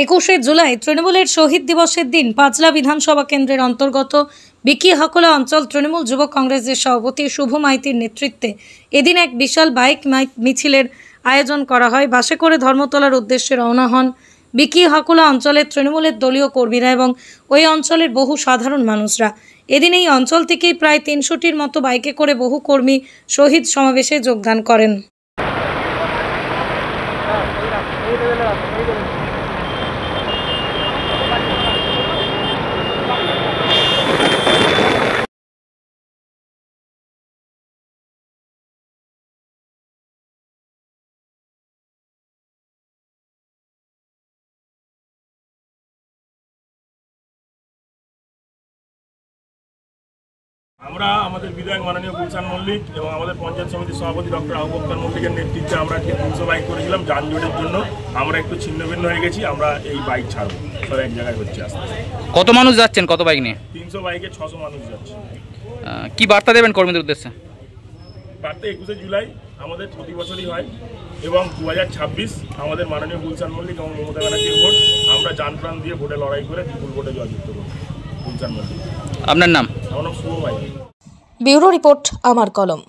21শে জুলাই তৃণমূলের শহীদ দিবসের দিন পাঁচলা বিধানসভা কেন্দ্রের অন্তর্গত বিকি হাকোলা অঞ্চল তৃণমূল যুব কংগ্রেসের সভাপতি শুভ মাইতির নেতৃত্বে এদিন এক বিশাল বাইক মিছিলের আয়োজন করা হয়। বাসে করে ধর্মতলার উদ্দেশ্যে রওনা হন বিকি হাকোলা অঞ্চলের তৃণমূলের দলীয় কর্মীরা এবং ওই অঞ্চলের বহু সাধারণ মানুষরা। এদিন এই অঞ্চল থেকেই প্রায় 300টির মতো বাইকে করে বহু কর্মী শহীদ সমাবেশে যোগদান করেন। আমরা আমাদের বিধায়ক মাননীয় গুলশান মল্লিক এবং আমাদের পঞ্চায়েত সমিতির সভাপতি ডক্টর আবু বকর মল্লিকের নেতৃত্বে আমরা 300 বাইক করেছিলাম। যানজটের জন্য আমরা একটু ছিন্নভিন্ন হয়ে গেছি। আমরা এই বাইক ছাড়বো, সব এক জায়গায় হচ্ছে। আস্তে কত মানুষ যাচ্ছেন? কত বাইক নিয়ে? 300 বাইকে 600 মানুষ যাচ্ছে। কি বার্তা দেবেন কর্মীদের উদ্দেশ্যে? বার্তা 21শে জুলাই আমাদের প্রতি বছরই হয় এবং 2026 আমাদের মাননীয় গুলশান মল্লিক এবং মমতা ব্যানার্জির ভোট। আমরা জান প্রাণ দিয়ে ভোটে লড়াই করে বিপুল ভোটে জয়যুক্ত করব। গুলশান মল্লিক। আপনার নাম? আমার নাম শুভ মাইতি। ব্যুরো রিপোর্ট, আমার কলম।